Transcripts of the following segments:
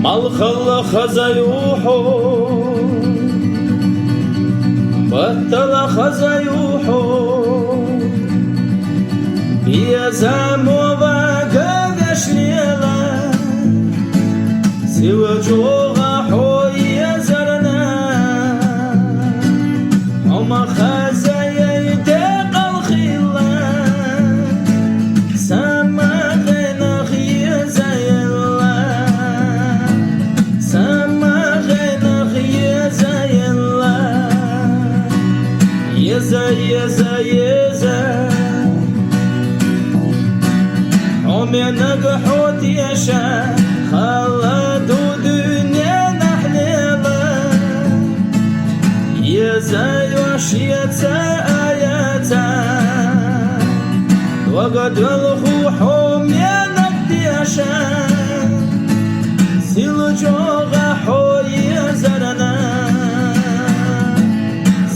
مالخل خزيوحو بطل خزيوحو يا زاموبا كغشليلا سوى جوغا حويا زرنا هما خزايا يدق الخيلا سما غينا خيا زيلا سما غينا خيا زيلا يزا يزا يزا عمينك حوت يشا خلدوا دنيا نحليلا يزا يوشيتا آياتا وقد الخوحو مينك ديشا سيل جوغا حوي زرنا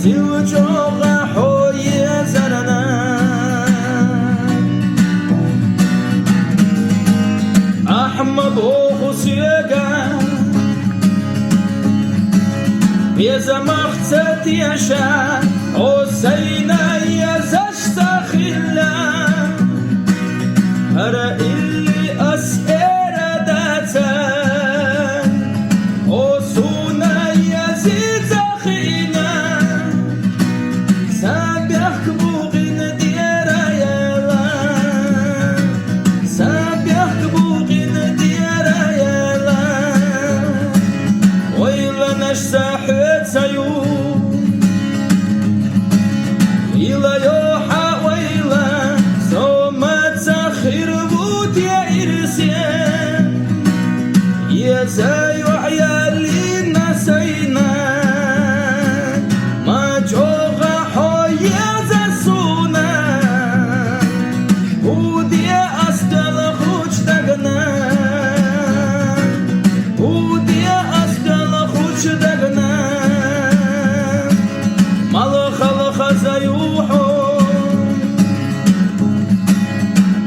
سيل جوغا حوي زرنا أحمد وخسيقا بيزا مخصت يشا حسينا يزاش تخيلا هرا اللي أسئر داتا حسونا يزيد تخينا سابيخ بوغين ديرا يلا سابيخ بوغين ديرا يلا ويلا نشساحت سيو ويلا يوحى ويلا سوما تسخير بوت يا إرسيان يا زايو عيالي نسينا ما جوغا حويا زسونا ودي أسدل خوش دقنا ودي أسدل خوش دقنا مالخل خزيوحو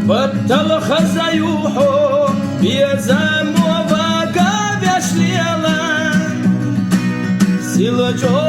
بطل خزيوحو بيزامو باقا بيشليلا سيلا جو